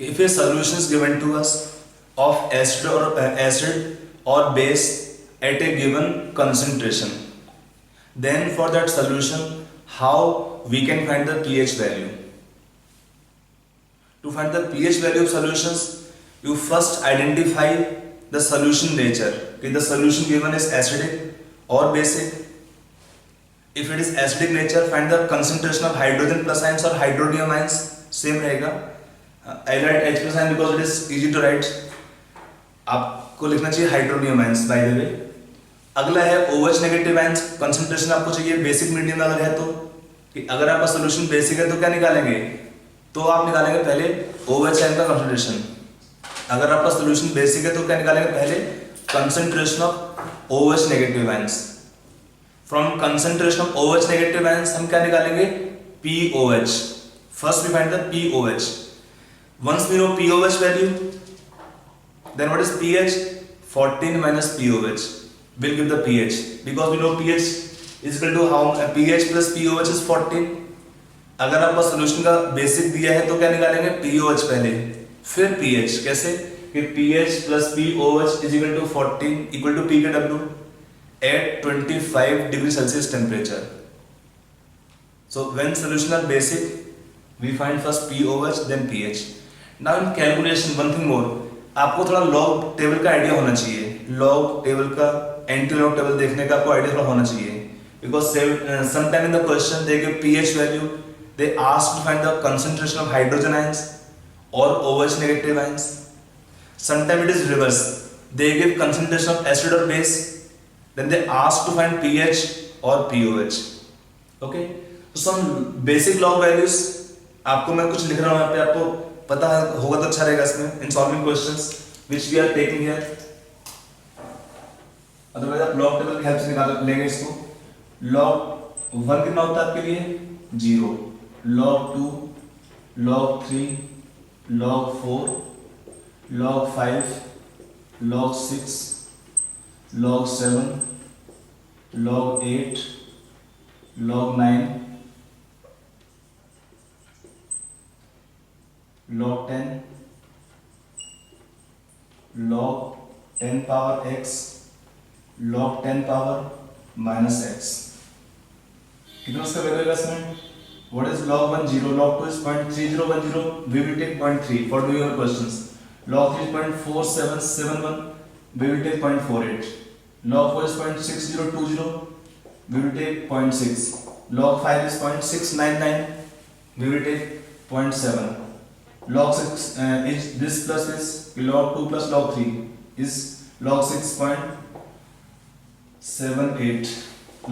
If a solution is given to us of acid or base at a given concentration, then for that solution, how we can find the pH value? To find the pH value of solutions, you first identify the solution nature. Okay, the solution given is acidic or basic. If it is acidic nature, find the concentration of hydrogen plus ions or hydronium ions. Same रहेगा. I write H plus ion because it is easy to write. आपको लिखना चाहिए hydronium ions by the way. अगला है OH negative ions. Concentration आपको चाहिए basic medium अगर है तो, कि अगर आपका सोल्यूशन बेसिक है तो क्या निकालेंगे, तो आप निकालेंगे पहले OH आयन का कंसंट्रेशन. अगर आपका सोल्यूशन बेसिक है तो क्या निकालेंगे, पहले concentration of OH negative ions. From concentration of OH negative ions हम क्या निकालेंगे, POH. First we find the POH. Once we know POH value, then what is pH? 14 minus POH will give the pH, because we know pH is equal to how pH plus POH is 14. अगर आपका solution का basic दिया है तो क्या निकालेंगे, POH पहले फिर pH. कैसे कि pH plus POH is equal to 14 equal to pKw at 25 degree Celsius temperature. So when solution are basic, we find first POH then pH. Now in calculation, one thing more, आपको थोड़ा log table का idea होना चाहिए. Log table का antilog table देखने का आपको idea थोड़ा होना चाहिए, because sometime in the question they give pH value, they ask to find the concentration of hydrogen ions और OH negative ions. Sometime it is reverse, they give concentration of acid और base, then they ask to find pH और POH. Okay, तो some basic log values आपको मैं कुछ लिख रहा हूं यहाँ पे, आपको पता होगा तो अच्छा रहेगा इसमें in solving questions which we are taking here. Otherwise आप लॉग टेबल की हेल्प से निकाल लेंगे इसको. लॉग 1 कितना होता है आपके लिए, 0. Log 2, log 3, log 4, log 5, log 6, log 7, log 8, log 9, log 10, log 10 power x, log 10 power minus x. कितना इसका वैल्यू है इसमें? What is log 1? 0. Log 2 is 0.3010. We will take 0.3 for doing your questions. Log 3 is 0.4771. We will take 0.48. Log 4 is 0.6020. We will take 0.6. Log 5 is 0.699. We will take 0.7. Log 6 is this plus this, log 2 plus log 3 is log 6.78.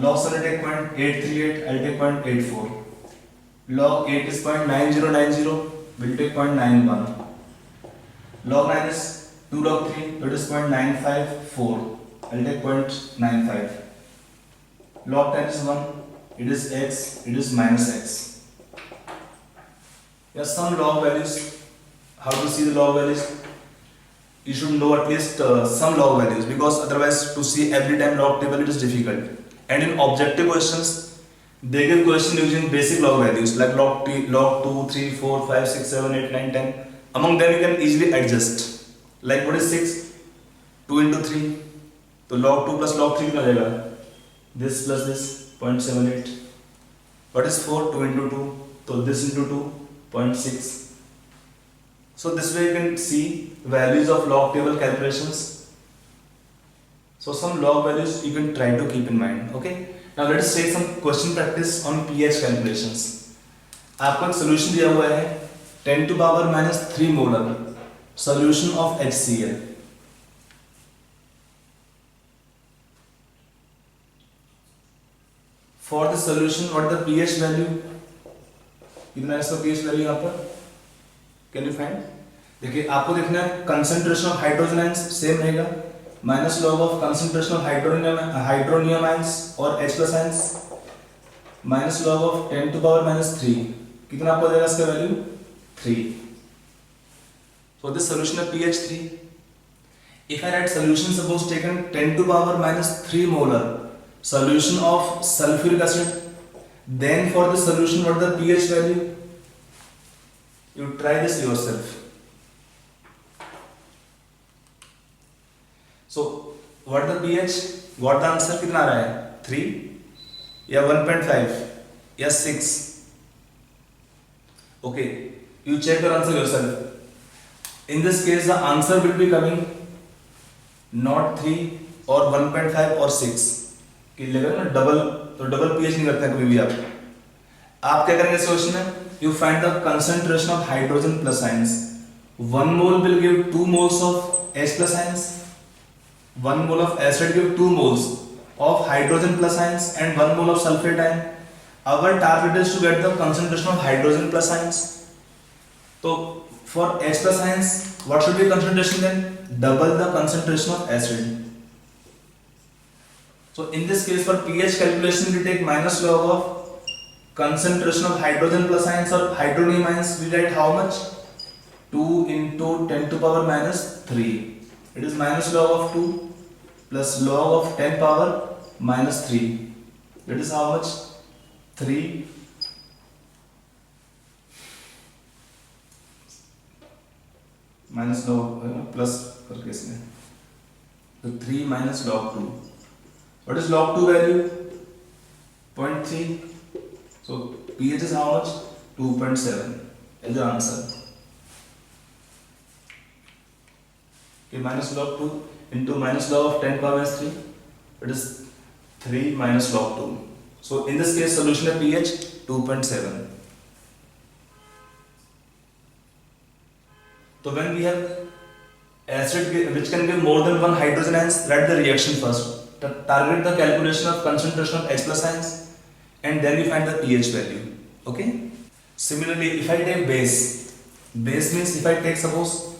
Log 7 take 0.838, I'll take 0.84. Log 8 is 0.9090, we'll take 0.91. Log 9 is 2 log 3, it is 0.954, I'll take 0.95. Log 10 is 1, it is x, it is minus x. Yes, some log values. How to see the log values? You should know at least some log values, because otherwise to see every time log table it is difficult. And in objective questions, they give question using basic log values like log 2, 3, 4, 5, 6, 7, 8, 9, 10. Among them you can easily adjust. Like what is 6? 2 into 3. So log 2 plus log 3 कितना जाएगा? This plus this 0.78. What is 4? 2 into 2. So this into 2. 0.6. So this way you can see values of log table calculations. So some log values you can try to keep in mind. Okay. Now let us take some question practice on pH calculations. आपको एक solution दिया हुआ है 10 to power minus 3 molar solution of HCl. For the solution, what is the pH value? कितना है इसका pH value यहाँ पर, कैन यू फाइंड? देखिए आपको देखना है concentration of hydrogen ions same रहेगा, minus log of concentration of hydronium ions और H plus ions, minus log of 10 to power minus 3. कितना आपको देगा इसका वैल्यू, 3. सो दिस सोल्यूशन है pH 3. If I write solution suppose taken 10 to power minus 3 molar solution of sulfuric acid, then for the solution what the pH value? You try this yourself. So what the pH, what the answer कितना आ रहा है 3 या 1.5 या 6? Okay, you check your answer yourself. In this case the answer will be coming not 3 और 1.5 और 6 कि लेगा ना डबल, तो डबल पीएच नहीं करते हैं कभी भी आप क्या करेंगे सॉल्यूशन में? You find the concentration of hydrogen plus ions. 1 mole will give 2 moles of H plus ions. 1 mole of acid give 2 moles of hydrogen plus ions and 1 mole of sulfate ion. Our target is to get the concentration of hydrogen plus ions. So for H plus ions, what should be concentration then? Double the concentration of acid. So in this case for pH calculation we take minus log of concentration of hydrogen plus ions or hydronium ions. We write how much? 2 into 10 to power minus 3. It is minus log of 2 plus log of 10 power minus 3. That is how much? 3 minus log plus करके इसमें तो 3 minus log 2. What is log 2 value? 0.3. So pH is how much? 2.7 is the answer. Okay, minus log 2 into minus log of 10 power minus 3. It is 3 minus log 2. So in this case solution of pH 2.7. So when we have acid which can give more than one hydrogen ions, write the reaction first. Target the calculation of concentration of H plus ions and then we find the pH value. Okay. Similarly, if I take base means if I take suppose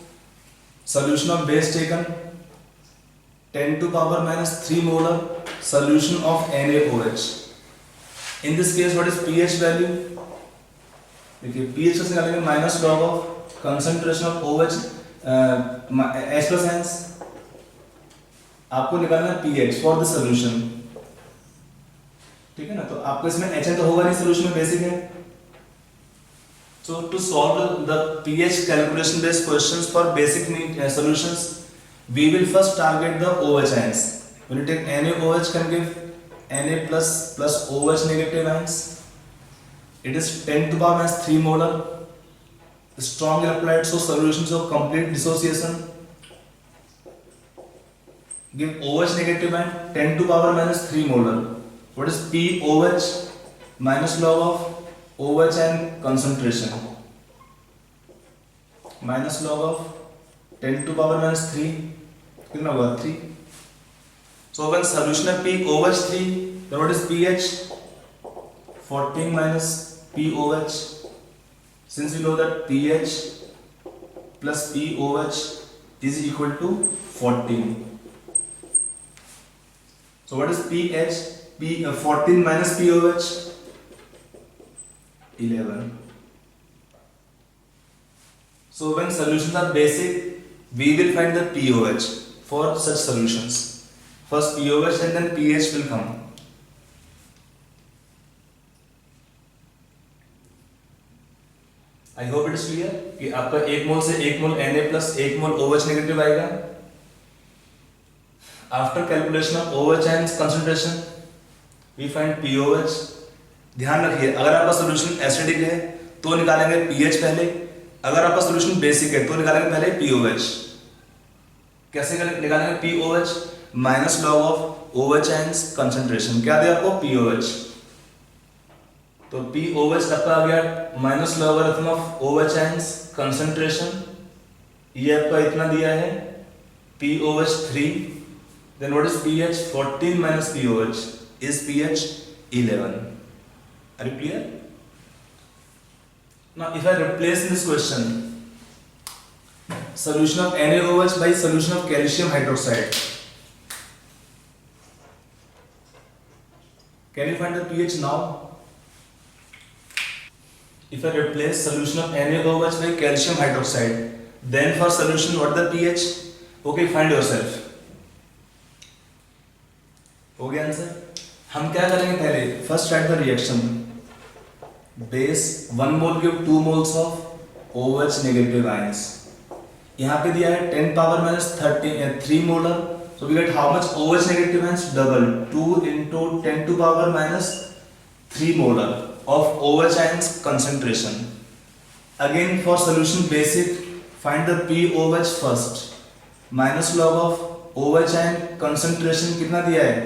solution of base taken 10 to power minus 3 molar solution of NaOH. In this case what is pH value? देखिए pH से निकालेंगे minus log of concentration of OH H plus ions. आपको निकालना है pH for the solution. ठीक है ना, तो आपको इसमें HN तो होगा नहीं, solution में basic है. So to solve the pH calculation based questions for basic solutions, we will first target the OH ions. When you take NaOH can give Na plus OH negative ions. It is 10 to the power minus 3 molar. Strong electrolyte, so solutions of complete dissociation. Give OH negative ion 10 to the power minus 3 molar. What is POH? Minus log of OH and concentration. Minus log of 10 to the power minus 3. कितना होगा 3. So when solution of POH3, then what is pH? 14 minus POH. Since we know that pH plus POH is equal to 14. So what is pH? 14 minus POH? 11. So when solutions are basic, we will find the POH for such solutions. First POH and then pH will come. I hope it is clear कि आपका 1 मोल से 1 मोल Na plus 1 मोल OH negative आएगा. After calculation of OH ions concentration, we find POH. ध्यान रखिए, अगर आपका solution acidic है तो निकालेंगे pH पहले, अगर आपका सोल्यूशन बेसिक है तो निकालेंगे पहले POH. कैसे निकालेंगे POH? Minus log of OH ions concentration. क्या दिया आपको? POH. तो POH आपका आ गया minus logarithm of OH ions concentration. ये आपका इतना दिया है POH3. Then what is pH? 14 minus POH is pH 11. Are you clear? Now if I replace this question, solution of NaOH by solution of calcium hydroxide, can you find the pH now? If I replace solution of NaOH by calcium hydroxide, then for solution what the pH? Okay, find yourself. हो गया answer. हम क्या करेंगे पहले? First right the reaction. Base 1 mole give 2 moles of OH negative ions. यहाँ पे दिया है 10 power minus 3 molar So we get how much OH negative ions? Double. 2 into 10 to power minus 3 molar of OH ions concentration. Again for solution basic, find the POH first. Minus log of OH ion concentration कितना दिया है?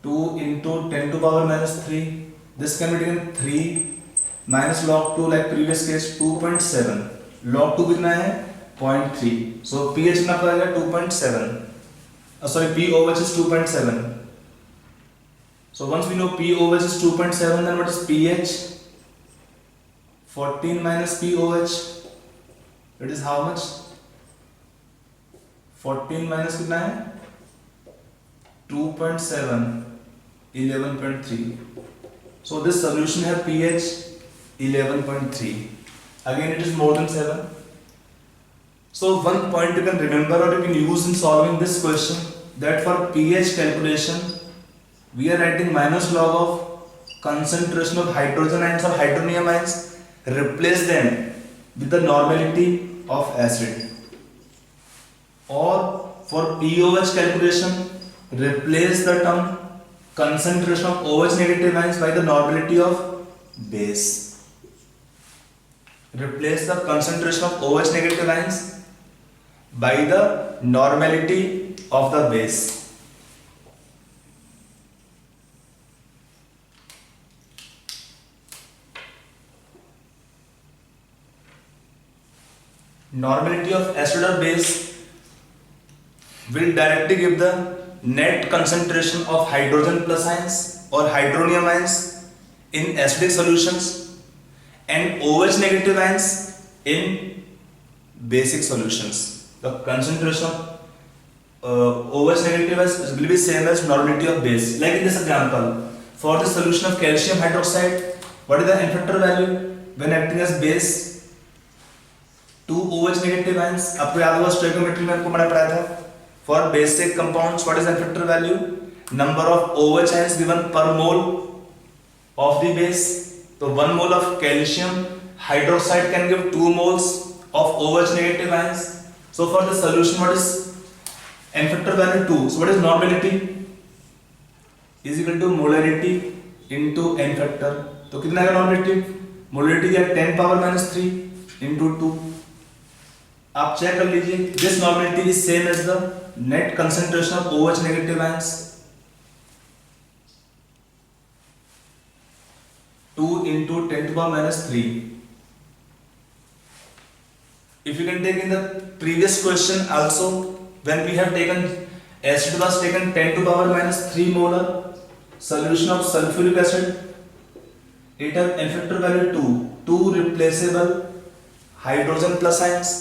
2 into 10 to power minus 3. This can be taken 3 minus log 2 like previous case 2.7. Log 2 कितना है? 0.3. So pH कितना पड़ेगा? 2.7. POH is 2.7. So once we know POH is 2.7, then what is pH? 14 minus POH. It is how much? 14 minus कितना है? 2.7. 11.3. So this solution has pH 11.3. Again it is more than 7. So one point you can remember or you can use in solving this question, that for pH calculation we are writing minus log of concentration of hydrogen ions or hydronium ions, replace them with the normality of acid. Or for POH calculation, replace the term concentration of OH negative ions by the normality of base. Replace the concentration of OH negative ions by the normality of the base. Normality of acid or base will directly give the net concentration of hydrogen plus ions or hydronium ions in acidic solutions and OH negative ions in basic solutions. The concentration of OH negative ions will be same as normality of base. Like in this example, for the solution of calcium hydroxide, what is the N factor value when acting as base? 2 OH negative ions. आपको याद होगा stoichiometry में आपको मैंने पढ़ाया था. For basic compounds, what is N factor value? Number of OH ions given per mole of the base. So 1 mole of calcium hydroxide can give 2 moles of OH negative ions. So for the solution, what is N factor value? 2. So what is normality? Is equal to molarity into N factor. तो कितना है normality? Molarity है 10 power minus 3 into 2. आप check कर लीजिए. This normality is same as the net concentration of OH negative ions. 2 into 10 to the power minus 3. If you can take in the previous question also, when we have taken acid was taken 10 to the power minus 3 molar solution of sulfuric acid, it has N factor value 2 replaceable hydrogen plus ions.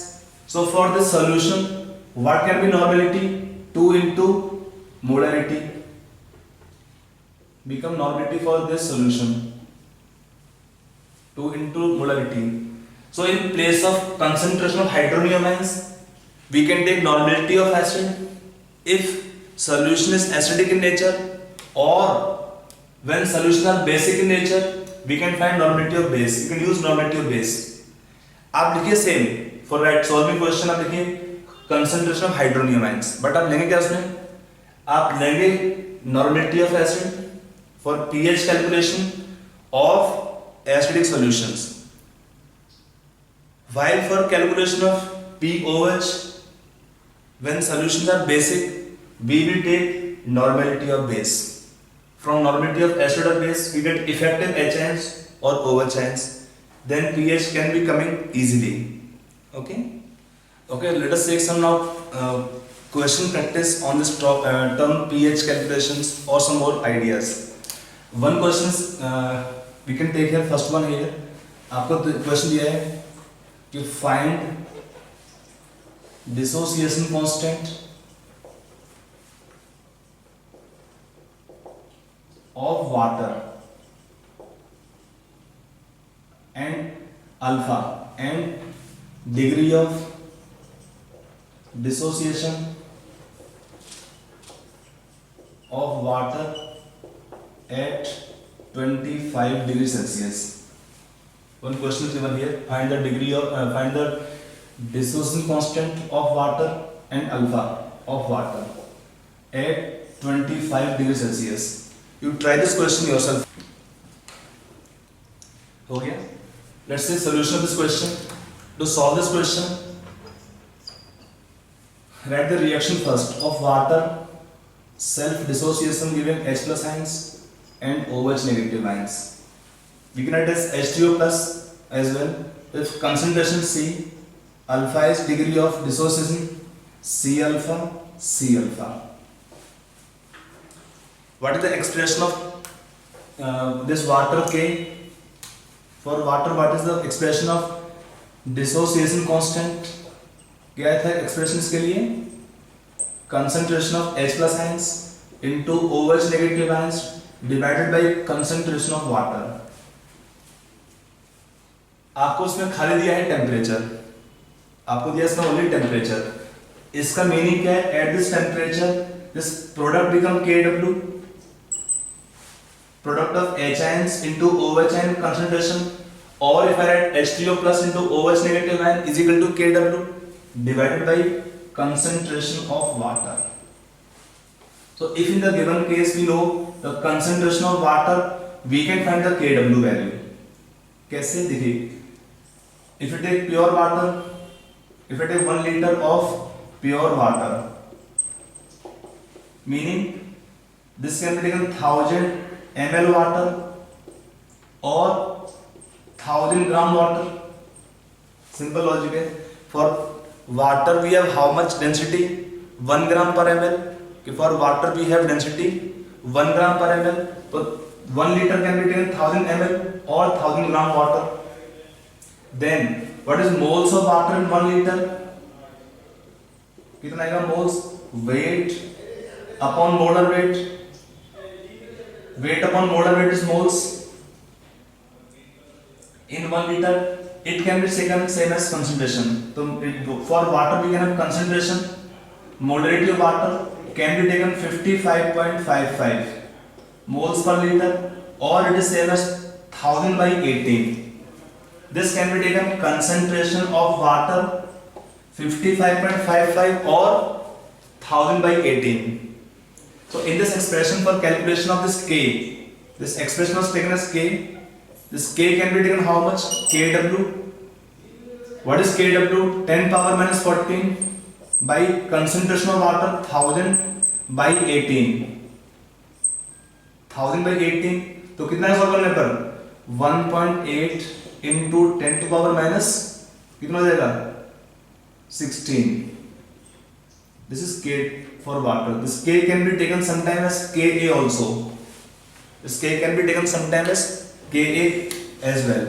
So for this solution, what can be normality? 2 into molarity become normality for this solution. 2 into molarity. So in place of concentration of hydronium ions, we can take normality of acid if solution is acidic in nature, or when solutions are basic in nature, we can find normality of base. You can use normality of base. आप लिखिए same for right solving question. आप लिखिए concentration of hydronium ions, but आप लेंगे क्या उसमें? आप लेंगे normality of acid for pH calculation of acidic solutions. While for calculation of POH, when solutions are basic, we will take normality of base. From normality of acid or base, we get effective H ions or OH ions. Then pH can be coming easily. Okay. Let us take some now question practice on this term pH calculations or some more ideas. One question is we can take here. First one here. आपको question दिया है कि find dissociation constant of water and alpha and degree of dissociation of water at 25 degrees Celsius. One question is given here. Find the degree of find the dissociation constant of water and alpha of water at 25 degrees Celsius. You try this question yourself. Okay? Let's see solution of this question. To solve this question, write the reaction first of water self-dissociation giving H plus ions and OH negative ions. We can write as H2O plus as well. If concentration C, alpha is degree of dissociation, C alpha, C alpha. What is the expression of this water K? For water, what is the expression of dissociation constant? क्या था expression इसके लिए? Concentration of H plus ions into OH negative ions divided by concentration of water. आपको उसमें खाली दिया है temperature, आपको दिया इसमें ओनली टेम्परेचर. इसका मीनिंग क्या है? At this temperature this product become Kw, product of H ions into OH ion concentration, or if I write H3O plus into OH negative ion is equal to Kw divided by concentration of water. So if in the given case we know the concentration of water, we can find the Kw value. कैसे देखिए, if you take pure water, if I take 1 liter of pure water, meaning this can be taken 1000 ml water or 1000 gram water. Simple logic है. For water we have how much density? 1 gram per ml. For water we have density 1 gram per ml. So 1 liter can be taken 1000 ml or 1000 gram water. Then what is moles of water in 1 liter? कितना आएगा moles? Weight upon molar weight. Weight upon molar weight is moles. In 1 liter, it can be taken same as concentration. So for water we can have concentration. Molarity of water can be taken 55.55 moles per liter, or it is same as 1000 by 18. This can be taken concentration of water 55.55 or 1000 by 18. So in this expression for calculation of this K, this expression was taken as K. This K can be taken how much? Kw. What is Kw? 10 power minus 14 by concentration of water 1000 by 18. 1000 by 18 तो कितना solve करने पर 1.8 into 10 to power minus कितना हो जाएगा 16. This is K for water. This K can be taken sometime as Ka also. This K can be taken sometime as Ka as well.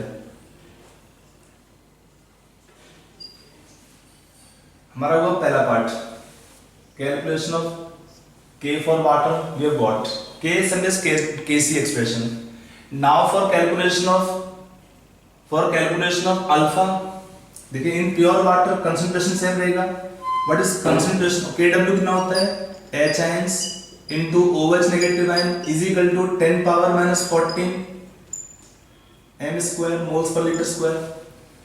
हमारा वो पहला part calculation of K for water we have got. K is same as Kc expression. Now for calculation of alpha, देखिए in pure water concentration same रहेगा. What is concentration? Kw कितना होता है? H ions into OH negative ion is equal to 10 power minus 14 m square moles per liter square.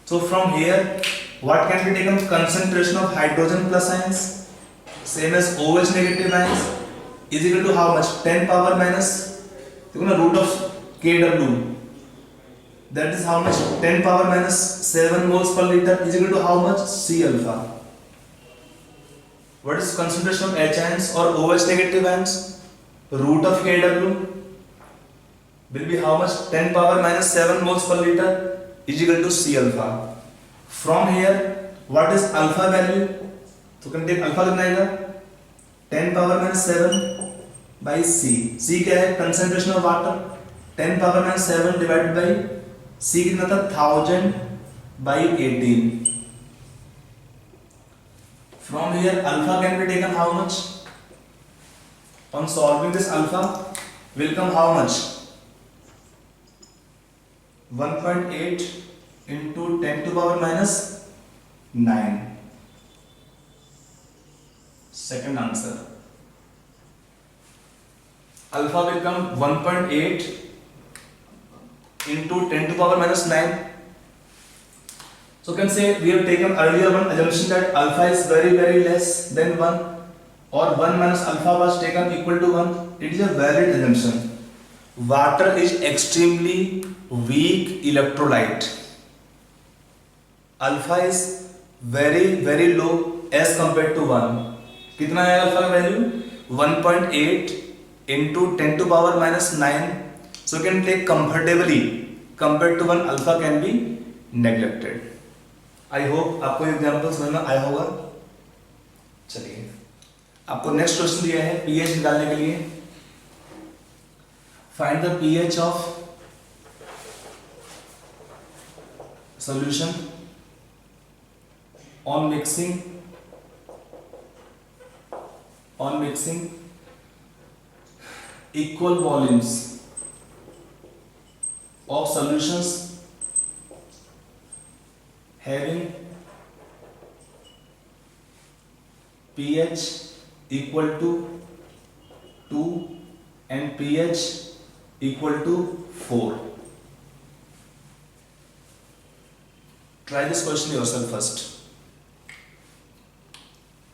So from here, what can be taken? Concentration of hydrogen plus ions, same as OH negative ions, is equal to how much? 10 power minus, देखो ना root of Kw. That is how much? 10 power minus 7 moles per liter is equal to how much? C alpha. What is concentration of H ions or OH negative ions? Root of Kw will be how much? 10 power minus 7 moles per liter is equal to C alpha. From here, what is alpha value? So can take alpha कितना आएगा? 10 power minus 7 by C. C क्या है? Concentration of water. 10 power minus 7 divided by C कितना था? 1000 by 18. From here, alpha can be taken how much? On solving this alpha, will come how much? 1.8 into 10 to power minus 9. Second answer. Alpha will come 1.8 into 10 to power minus 9. So can say we have taken earlier one assumption that alpha is very less than 1. or 1 minus alpha was taken equal to 1, it is a valid assumption. Water is extremely weak electrolyte. Alpha is very low as compared to 1. कितना है alpha का value? 1.8 into 10 to power minus 9. So you can take comfortably compared to 1 alpha can be neglected. I hope आपको example समझ में आया होगा. चलिए आपको नेक्स्ट क्वेश्चन दिया है pH निकालने के लिए. Find the pH of solution on mixing equal volumes of solutions having pH equal to 2 and pH equal to 4. Try this question yourself first.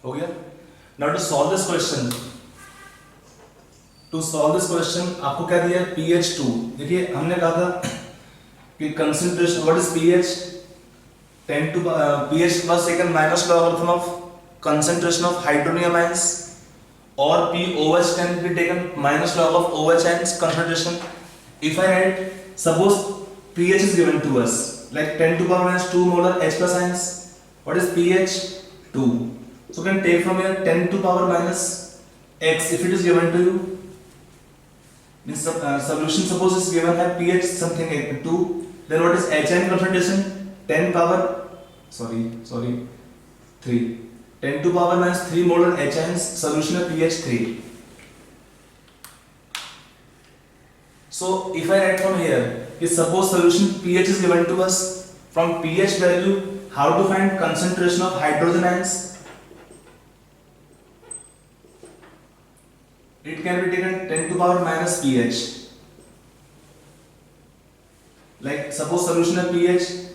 हो गया? Now to solve this question, आपको क्या दिया है? pH 2. देखिए हमने कहा था कि concentration, what is pH? 10 to pH was taken minus logarithm of concentration of hydronium ions, or POH can be taken minus log of OH ions concentration. If I write, suppose pH is given to us like 10 to power minus 2 molar H plus ions. What is pH? 2. So we can take from here 10 to power minus x if it is given to you. Means solution suppose is given at pH something 2. Then what is HN concentration? 10 power 3. 10 to power minus 3 molar HN's solution at pH 3. So if I write from here, is suppose solution pH is given to us, from pH value how to find concentration of hydrogen ions? It can be taken 10 to power minus pH. Like suppose solution at pH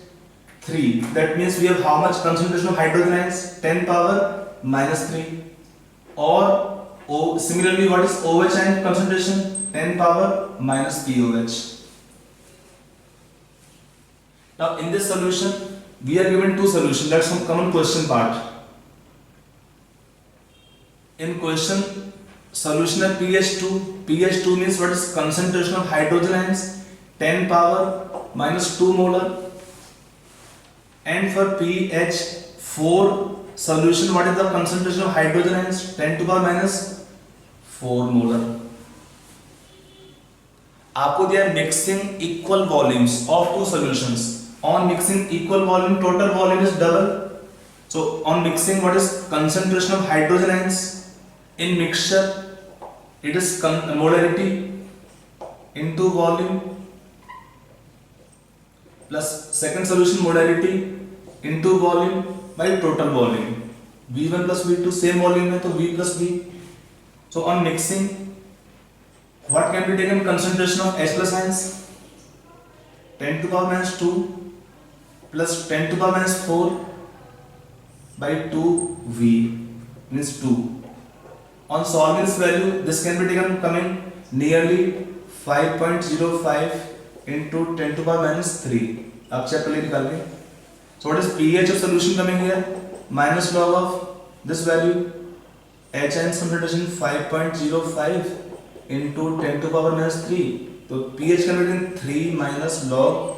3. That means we have how much concentration of hydrogen ions? 10 power minus 3. Or similarly, what is OH ion concentration? 10 power minus POH. Now in this solution, we are given two solutions. That's some common question part. In question, solution at pH 2. pH 2 means what is concentration of hydrogen ions? 10 power minus 2 molar. And for pH 4 solution, what is the concentration of hydrogen ions? 10 to power minus 4 molar. आपको दिया mixing equal volumes of two solutions. On mixing equal volume, total volume is double. So on mixing, what is concentration of hydrogen ions? In mixture, it is molarity into volume plus second solution molarity into volume by total volume. V1 plus V2 same volume है तो V plus V. So on mixing, what can be taken concentration of H plus ions? 10 to power minus 2 plus 10 to power minus 4 by 2V means 2. On solving this value, this can be taken coming nearly 5.05 into 10 to power minus 3. आप check कर निकाल के. So what is pH of solution coming here? Minus log of this value. HN concentration 5.05 into 10 to power minus 3. So pH can be written 3 minus log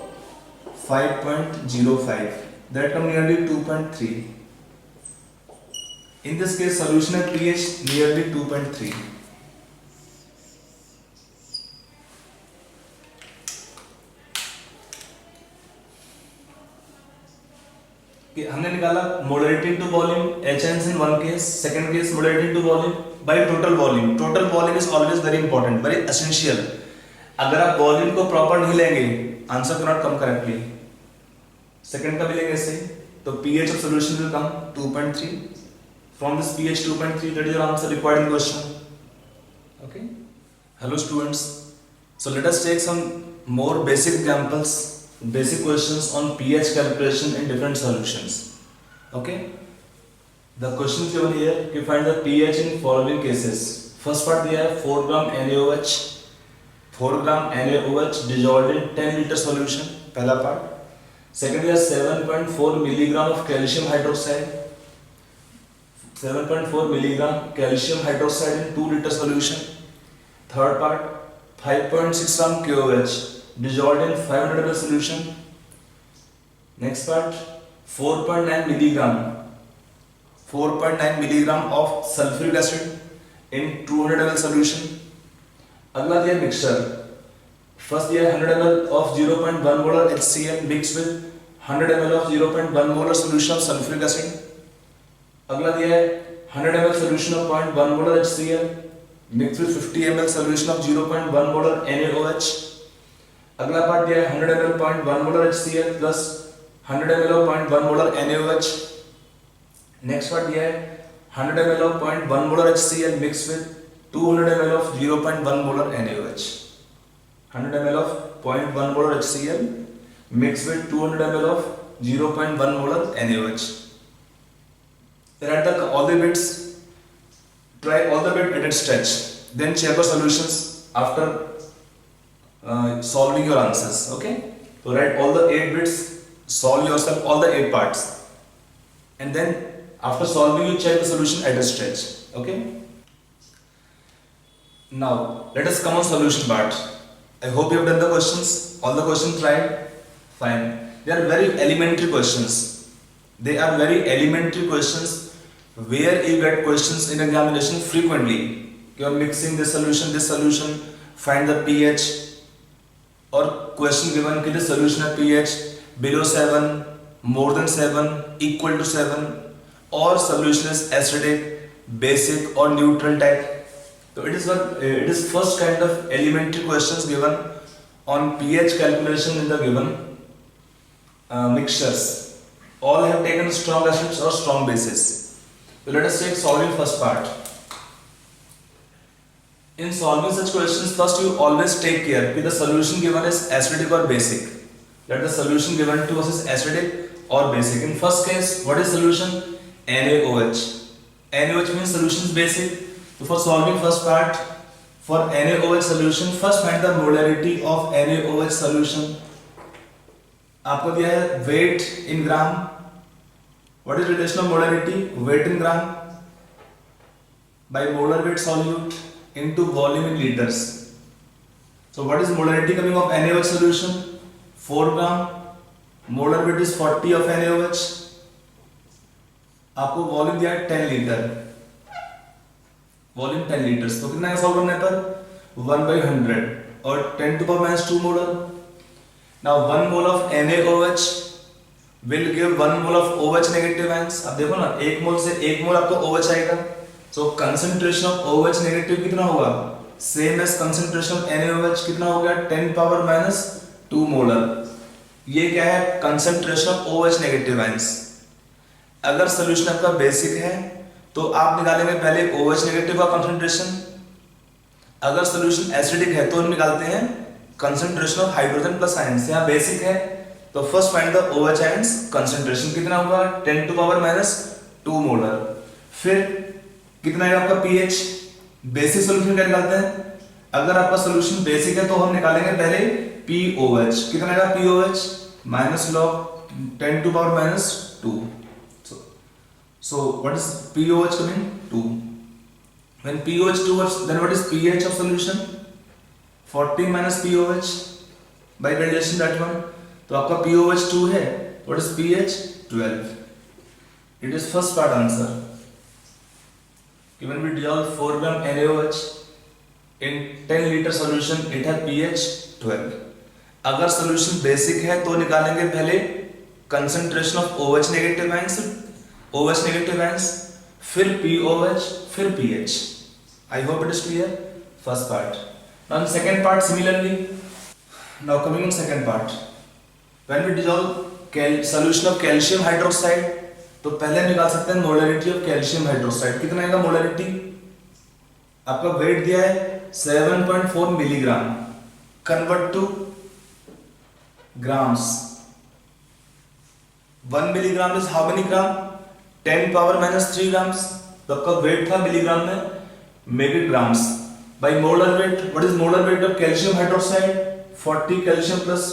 5.05. That comes nearly 2.3. In this case, solution at pH nearly 2.3. हमने निकाला molarity into volume HNs in one case, second case molarity into volume by total volume. Total volume is always very important, very essential. अगर आप volume को proper नहीं लेंगे, answer can not come correctly. Second का भी लेंगे ऐसे, तो pH of solution will come 2.3. From this pH 2.3, that is your answer required in the question. Okay. Hello students. So let us take some more basic examples. Basic questions on pH calculation in different solutions. Okay. The question given here कि find the pH in following cases. First part दिया है 4 ग्राम NaOH, 4 gram NaOH dissolved in 10 liter solution, पहला part. Second दिया 7.4 milligram of calcium hydroxide, 7.4 milligram calcium hydroxide in 2 liter solution. Third part 5.6 gram KOH dissolved in 500 ml solution. Next part 4.9 milligram of sulfuric acid in 200 ml solution. अगला दिया mixture. First दिया 100 ml of 0.1 molar HCl mixed with 100 ml of 0.1 molar solution of sulfuric acid. अगला दिया है 100 ml solution of 0.1 molar HCl mixed with 50 ml solution of 0.1 molar NaOH. अगला part दिया है 100 ml 0.1 molar HCl plus 100 ml of 0.1 molar NaOH. Next part दिया है 100 ml of 0.1 molar HCl mixed with 200 ml of 0.1 molar NaOH. 100 ml of 0.1 molar HCl mixed with 200 ml of 0.1 molar NaOH. Write all the bits. Try all the bit at its stretch. Then check your solutions after solving your answers. Okay. So write all the 8 bits. Solve yourself all the 8 parts. And then after solving you check the solution at a stretch. Okay. Now let us come on solution part. I hope you have done the questions. All the questions tried. Fine. They are very elementary questions. They are very elementary questions where you get questions in examination frequently. You are mixing this solution, find the pH, or question given कि the solution of pH below 7, more than 7, equal to 7, or solution is acidic, basic or neutral type. So it is first kind of elementary questions given on pH calculation in the given mixtures. All have taken strong acids or strong bases. So let us take solving first part. In solving such questions, first you always take care that the solution given is acidic or basic. Let the solution given to us is acidic or basic. In first case, what is solution? NaOH. NaOH means solution is basic. So for solving first part, for NaOH solution, first find the molarity of NaOH solution. आपको दिया है weight in gram. What is relation of molarity? Weight in gram by molar weight solute into volume in liters. So what is molarity coming of NaOH solution? 4 gram. Molar weight is 40 of NaOH. आपको volume दिया है 10 litre. Volume 10 litres. तो कितना है solve करने पर 1/100 और 10 to power minus 2 molar. Now 1 mole of NaOH will give 1 mole of OH negative ions. अब देखो ना 1 मोल से 1 मोल आपको OH आएगा. So concentration of OH negative कितना होगा? Same as concentration of NaOH कितना हो गया? 10 power minus 2 molar. ये क्या है? Concentration of OH negative ions. अगर सोल्यूशन आपका बेसिक है तो आप निकालेंगे पहले OH नेगेटिव का कंसंट्रेशन. अगर सोल्यूशन एसिडिक है तो हम निकालते हैं concentration of hydrogen plus ions. यहाँ बेसिक है तो first find the OH ions concentration कितना होगा 10 to power minus 2 मोलर. फिर कितना है आपका pH. बेसिक सोल्यूशन क्या निकालते हैं? अगर आपका सोल्यूशन बेसिक है तो हम निकालेंगे पहले POH. कितना आएगा POH minus log 10 to power minus 2. So what is POH coming? 2. When POH 2, then what is pH of solution? 40 minus POH by reduction that one. तो आपका POH 2 है. What is pH? 12. It is first part answer. When we dissolve 4 gram NaOH in 10 liter solution, it has pH 12. अगर solution basic है तो निकालेंगे पहले concentration of OH negative ions, OH negative ions, फिर POH, फिर pH. I hope it is clear. First part. Now second part similarly. Now coming on second part. When we dissolve solution of calcium hydroxide, तो पहले निकाल सकते हैं molarity of calcium hydroxide. कितना आएगा molarity? आपका वेट दिया है 7.4 milligram. Convert two grams. 1 milligram is how many gram? 10⁻³ grams, तो आपका वेट था मिलीग्राम में, make it grams. By molar weight, what is molar weight of calcium hydroxide? 40 calcium plus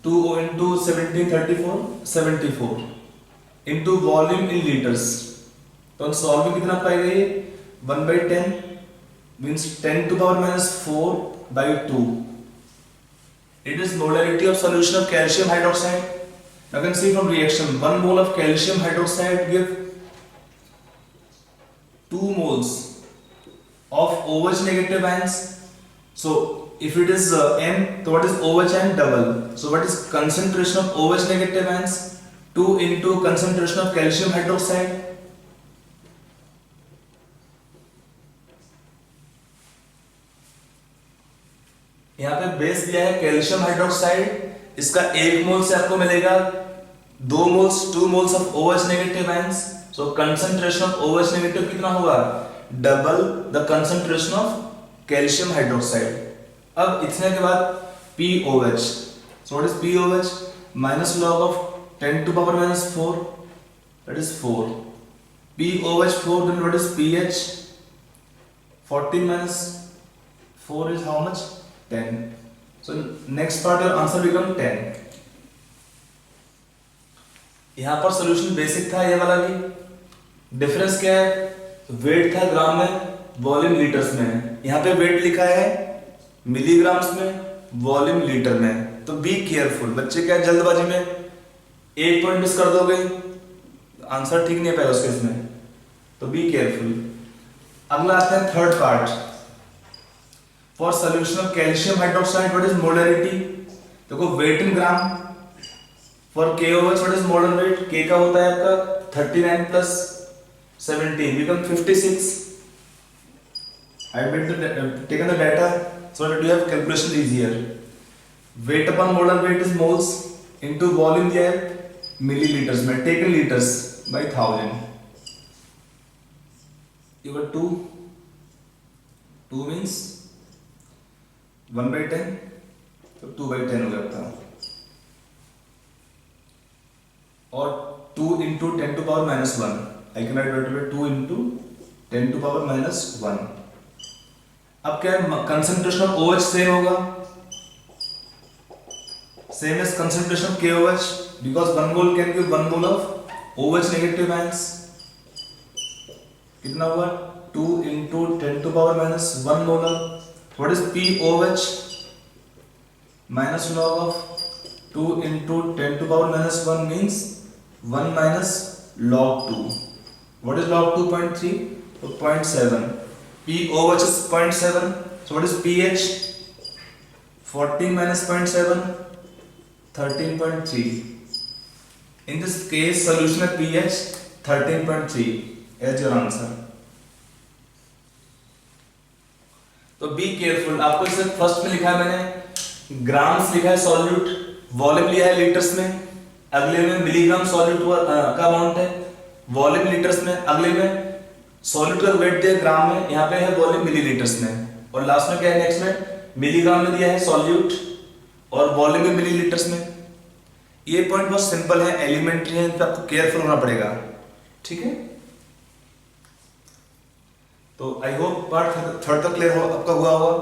2 into 17 34 74 into volume in litres. तो हम solve में कितना पाएगा ये? 1/10 means 10⁻⁴/2. It is molarity of solution of calcium hydroxide. Now you can see from reaction, 1 mole of calcium hydroxide give 2 moles of OH negative ions. So if it is M, so what is OH and double? So what is concentration of OH negative ions? 2 into concentration of calcium hydroxide. यहाँ पे base दिया है calcium hydroxide, इसका 1 मोल से आपको मिलेगा 2 moles of OH negative ions. So concentration of OH negative कितना होगा? Double the concentration of calcium hydroxide. अब इतने के बाद POH, so what is POH? Minus log of 10⁻⁴, that is 4। POH 4, then what is pH? 14 minus 4 is how much? 10. So next part your answer become 10. यहां पर solution basic था, ये वाला भी। डिफरेंस क्या है? वेट था ग्राम में, वॉल्यूम लीटर्स में। यहां पे वेट लिखा है मिलीग्राम्स में, वॉल्यूम लीटर में। तो बी केयरफुल बच्चे, क्या जल्दबाजी में एक पॉइंट मिस कर दोगे, आंसर ठीक नहीं पाएगा उसके इसमें, तो बी केयरफुल। अगला आता है third part. For solution of calcium hydroxide what is molarity? देखो weight in gram. For KOH what is molar weight? K का होता है आपका 39 plus 17 become 56. I taken the data so that you have calculation easier. Weight upon molar weight is moles into volume दिया है millilitres में, taken liters by 1000. You got 2 means 1/10, तो 2/10 हो जाता है। और 2 into 10⁻⁻1, I can write right away 2 into 10⁻⁻1. अब क्या है? कंसंट्रेशन ऑफ OH सेम होगा, same as concentration of KOH, because 1 mole can give 1 mole of OH negative ions. कितना हुआ? 2 into 10⁻⁻1 molar. What is POH? Minus log of 2 into 10⁻⁻1 means 1 minus log 2. What is log 2? 0.3. So 0.7. POH is 0.7. So what is pH? 14 minus 0.7, 13.3. In this case, solution of pH 13.3 as your answer. तो be careful. आपको इसे first में लिखा है मैंने grams लिखा है solute, volume लिया है लीटर्स में, अगले में मिलीग्राम सॉल्यूट का अमाउंट है, वॉल्यूम लीटर्स में, अगले में सॉल्यूट का वेट दिया ग्राम में, यहाँ पे है वॉल्यूम मिलीलीटर्स में, और लास्ट में क्या है नेक्स्ट में मिलीग्राम में दिया है सॉल्यूट और वॉल्यूम में मिलीलीटर्स में। ये पॉइंट बहुत सिंपल है, एलिमेंट्री है, इन पे आपको केयरफुल होना पड़ेगा, ठीक है। तो आई होप पार्ट थर्ड तक क्लियर हो आपका हुआ होगा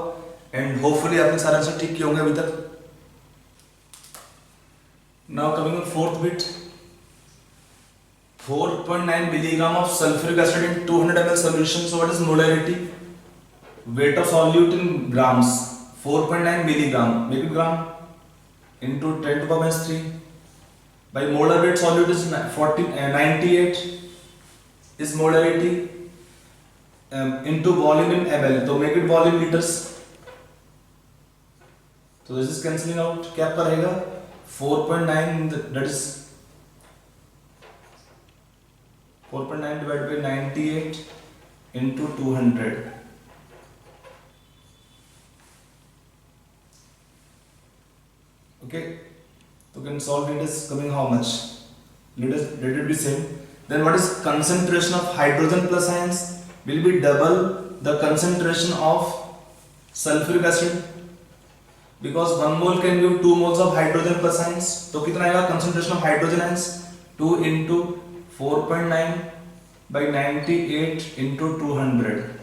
एंड होपफुली आपने सारे आंसर ठीक किए होंगे अभी तक। Now coming on fourth bit, 4.9 milligram of sulphuric acid in 200 ml solution. So what is molarity? Weight of solute in grams, 4.9 milligram, make it gram into 10⁻³ by molar weight solute is 98 is molarity into volume in ml, तो make it volume liters. तो this is cancelling out, क्या आपका रहेगा 4.9, that is 4.9 divided by 98 into 200. Okay, so can solve it is coming how much? Let it be same. Then what is concentration of hydrogen plus ions? Will be double the concentration of sulfuric acid, because 1 mole can give 2 moles of hydrogen plus ions. तो कितना आएगा concentration of hydrogen ions? 2 into 4.9 by 98 into 200.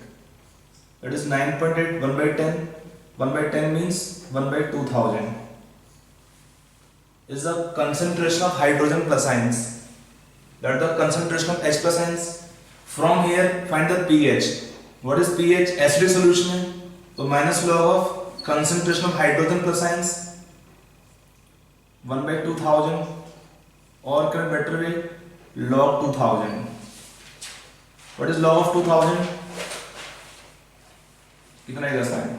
That is 9.8. 1 by 10. 1 by 10 means 1 by 2000. Is the concentration of hydrogen plus ions. That is the concentration of H plus ions. From here find the pH. What is pH? Acidic solution है, तो minus log of concentration of hydrogen plus ions 1 by 2000 or can better way log 2000. What is log of 2000? कितना आएगा sign?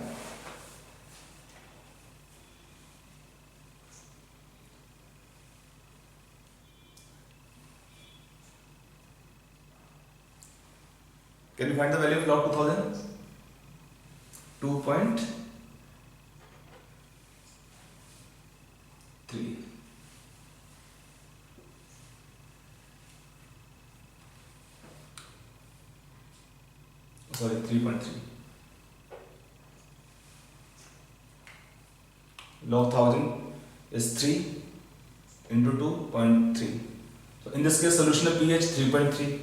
Can you find the value of log 2000? 2.3. Sorry, 3.3. Log 1000 is 3 into 2.3. So in this case, solution of pH 3.3.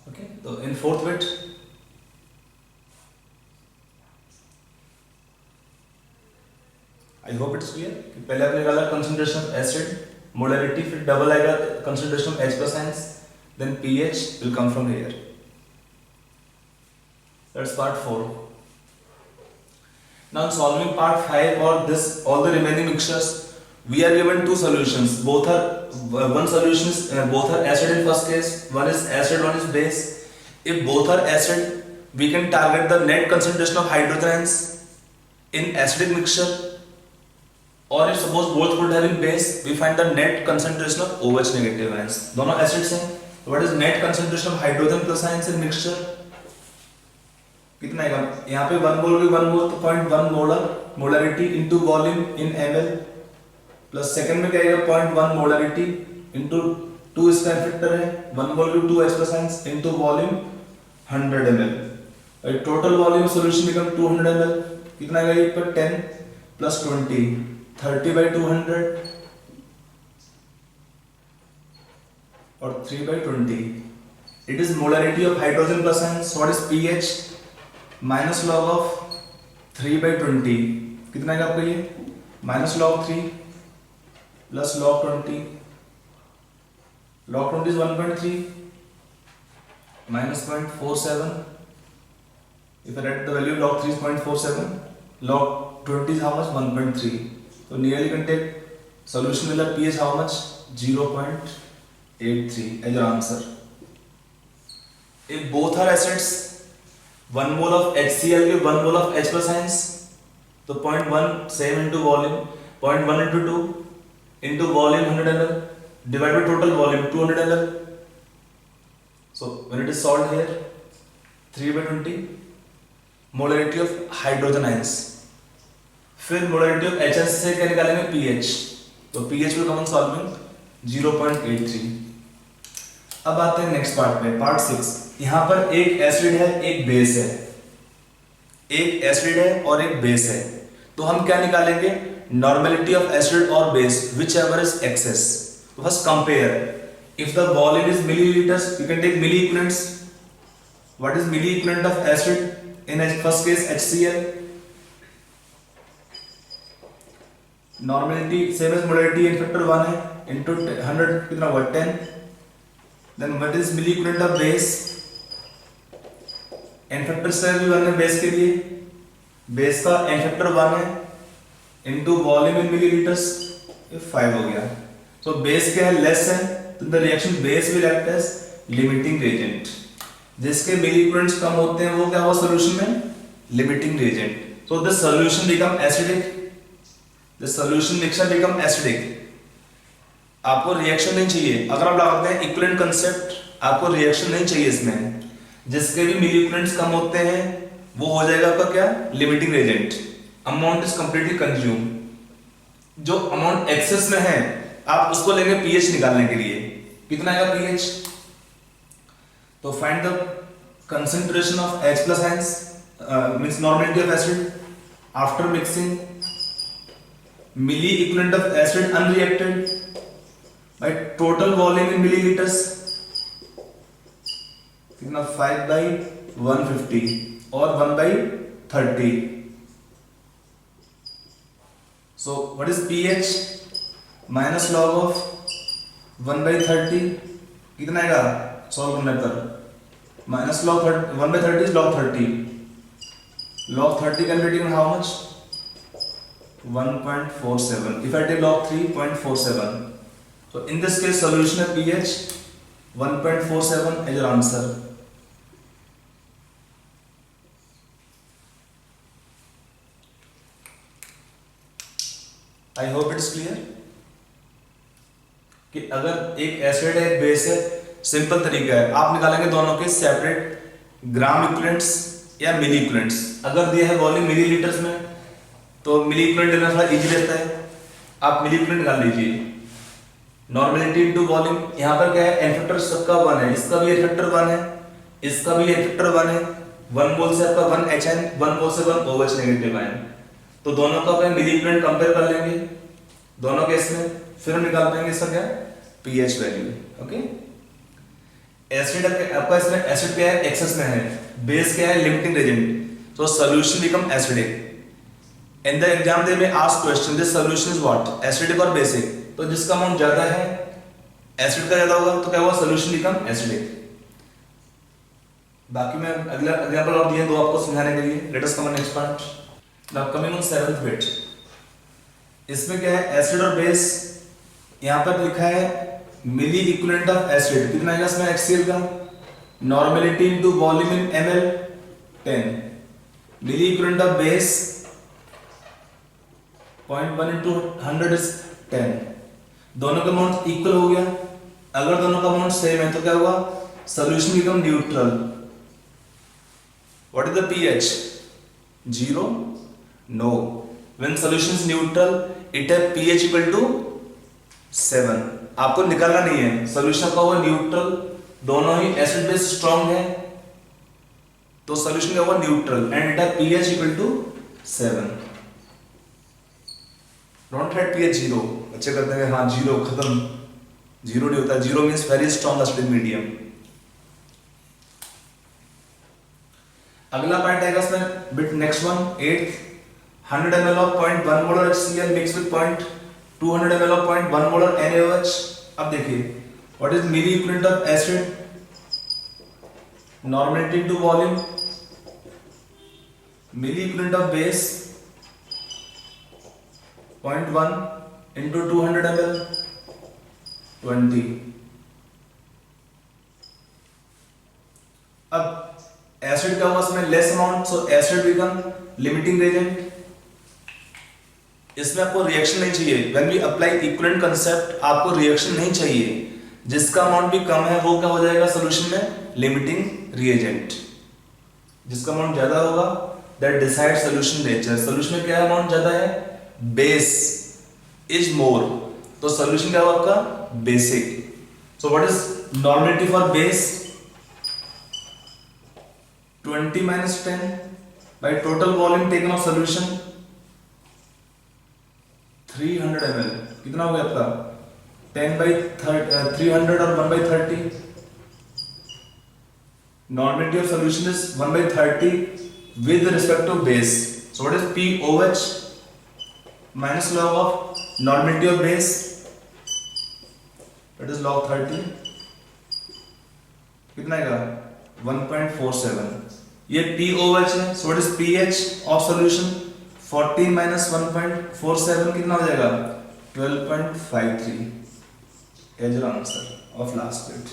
Okay, so in fourth bit, I hope it's clear. पहले आपने निकाला concentration of acid, molarity, फिर double आएगा concentration of H plus ions, then pH will come from here. That's part 4. Now solving part 5 or this all the remaining mixtures, we are given two solutions. Both are both are acid in first case. One is acid, one is base. If both are acid, we can target the net concentration of hydrogen ions in acidic mixture. Or if suppose both would have in base, we find the net concentration of OH negative ions. दोनों acids हैं. What is net concentration of hydrogen plus ions in mixture? कितना आएगा? यहाँ पे 1 मोल 0.1 molarity into volume in ml plus second में क्या आएगा 0.1 molarity into 2 इसका फैक्टर है 1 मोल 2 H plus ions into volume 100 ml. Total volume solution become 200 ml. कितना आएगा ये पर 10 प्लस 20 30 by 200 और 3 by 20. It is molarity of hydrogen plus ions. What is pH? Minus log of 3 by 20. कितना आएगा आपका ये? Minus log 3 plus log 20. Log 20 is 1.3 minus 0.47. If I write the value of log 3 is 0.47, log 20 is how much? 1.3. So nearly can take solution will have pH how much? 0.83 as your answer. If both are acids, 1 mole of HCl give 1 mole of H plus ions. So 0.1 same into volume, 0.1 into 2 into volume 100 ml divided by total volume 200 ml. So when it is solved here, 3 by 20 molarity of hydrogen ions. फिर molarity of HS से क्या निकालेंगे pH. तो pH will come on solving 0.83. अब आते हैं next part पे, part 6. यहाँ पर एक एसिड है एक बेस है, एक एसिड है और एक बेस है. तो हम क्या निकालेंगे? नॉर्मेलिटी ऑफ एसिड और base whichever is excess. तो first compare. If the volume is millilitres you can take milliequivalents. What is milli equivalent of acid in first case HCl. Normality same as molarity in factor 1 है into 100 कितना हुआ 10. Then what is milli equivalent of base? N factor से भी 1 है base के लिए. Base का N factor 1 है इनटू वॉल्यूम इन मिलीलीटर्स 5 हो गया. सो बेस क्या है? लेस है, तो the reaction base will act as limiting reagent. जिसके मिली इक्विवेलेंट्स कम होते हैं वो क्या हुआ सॉल्यूशन में? Limiting reagent. So the solution become acidic. The solution mixture become acidic. आपको रिएक्शन नहीं चाहिए. अगर आप लगाते हैं इक्विवेलेंट कांसेप्ट, आपको रिएक्शन नहीं चाहिए इसमें. जिसके भी मिली इक्विवेलेंट्स कम होते हैं वो हो जाएगा आपका क्या? Limiting agent. Amount is completely consume. जो अमाउंट एक्सेस में है आप उसको लेंगे पीएच निकालने के लिए. कितना आएगा पीएच? तो find the concentration of H plus ions means normality of acid after mixing milli equivalent of acid unreacted by total volume in millilitres कितना 5/150 और 1/30. So what is pH minus log of 1/30 कितना आएगा solve करने पर minus log 1/30 is log 30. Log 30 can be taken how much 1.47. If I take log 3.47, so in this case solution of pH 1.47 is your answer. I hope it is clear कि अगर एक acid है एक base है, simple तरीका है, आप निकालेंगे दोनों के सेपरेट ग्राम इक्विवेलेंट्स या मिली इक्विवेलेंट्स. अगर दिया है वॉल्यूम मिलीलीटर्स में तो मिली इक्विवेलेंट लेना थोड़ा इजी रहता है. आप मिली इक्विवेलेंट निकाल लीजिए. नॉर्मेलिटी इनटू वॉल्यूम, यहाँ पर क्या है एन फैक्टर सबका 1 है, इसका भी एन फैक्टर 1 है, इसका भी एन फैक्टर 1 है. 1 मोल से आपका 1 HN, 1 मोल से 1 OH नेगेटिव आयन. तो दोनों का अपन मिली इक्विवेलेंट कंपेयर कर लेंगे दोनों केस में, फिर हम निकाल पाएंगे इसका क्या pH वैल्यू. ओके, एसिड आपका इसमें एसिड क्या है एक्सेस में है, बेस क्या है limiting agent, so solution become acidic. In the exam they may ask question this solution is what acidic or basic. तो जिसका अमाउंट ज्यादा है एसिड का ज्यादा होगा तो क्या होगा solution become acidic. बाकी मैं अगला एग्जांपल और दिए दो आपको समझाने के लिए. Let us come on next part. Now coming on 7th bit. इसमें क्या है एसिड और बेस, यहां पर लिखा है मिली इक्विवेलेंट ऑफ एसिड कितना है इसमें HCl का normality into volume in ml 10. Milli equivalent of base 0.1 into 100 is 10. दोनों का अमाउंट इक्वल हो गया. अगर दोनों का अमाउंट सेम है तो क्या होगा solution become neutral. What is the pH 0? No. When solution is neutral it has pH equal to 7. आपको निकालना नहीं है, सॉल्यूशन का होगा न्यूट्रल. दोनों ही एसिड बेस स्ट्रांग है तो सॉल्यूशन का होगा neutral and it have pH equal to 7. Don't write pH 0. अच्छे करते हैं हाँ 0 खत्म, 0 नहीं होता. 0 means very strong acidic medium. अगला पॉइंट आएगा इसमें bit next one 8th. 100 ml of 0.1 molar HCl mixed with 200 ml of 0.1 molar NaOH. अब देखिए what is milli equivalent of acid, normality into volume, milli equivalent of base 0.1 into 200 ml 20. अब acid का होगा इसमें less amount so acid become limiting agent. इसमें आपको reaction नहीं चाहिए. When we apply equivalent concept आपको रिएक्शन नहीं चाहिए. जिसका अमाउंट भी कम है वो क्या हो जाएगा सॉल्यूशन में लिमिटिंग रिएजेंट. जिसका अमाउंट ज्यादा होगा that decide solution nature. Solution में क्या अमाउंट ज्यादा है बेस इज मोर तो सॉल्यूशन क्या होगा आपका basic. So what is normality for base 20 minus 10 by total volume taken of solution 300 ml. कितना हो गया आपका 10/300 और 1/30. Normality of solution is 1/30 with respect to base. So what is POH minus log of normality of base, that is log 30. कितना आएगा 1.47. ये POH है. So what is pH of solution 14 minus 1.47 कितना हो जाएगा 12.53 as your answer of last bit.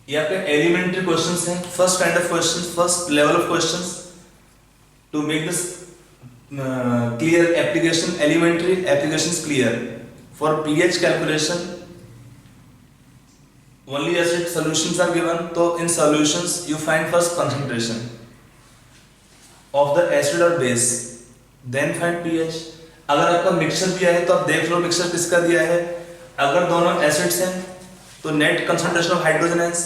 ये आपके elementary questions हैं. First kind of questions, first level of questions to make this clear application, elementary applications clear for pH calculation. Only acid solutions are given. तो in solutions you find first concentration of the acid or base, then find pH. अगर आपका mixture दिया है तो आप देख लो mixture किसका दिया है. अगर दोनों एसिड्स हैं तो net concentration of hydrogen ions.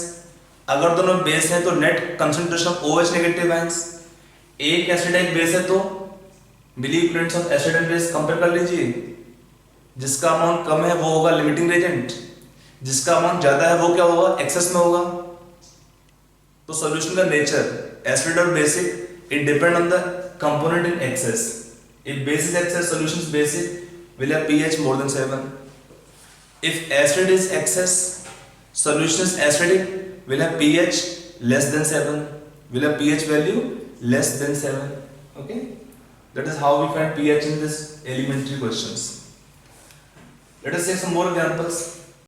अगर दोनों बेस हैं तो net concentration of OH negative ions. एक एसिड एक बेस है तो milliequivalents of acid and base compare कर लीजिए, जिसका अमाउंट कम है वो होगा लिमिटिंग रिएजेंट, जिसका अमाउंट ज्यादा है वो क्या होगा, एक्सेस में होगा। तो सॉल्यूशन का नेचर एसिड और basic it depend on the component in excess. If base is excess, solution is basic will have pH more than 7. If acid is excess, solution is acidic will have pH less than 7, will have pH value less than 7. Okay, that is how we find pH in this elementary questions. Let us take some more examples.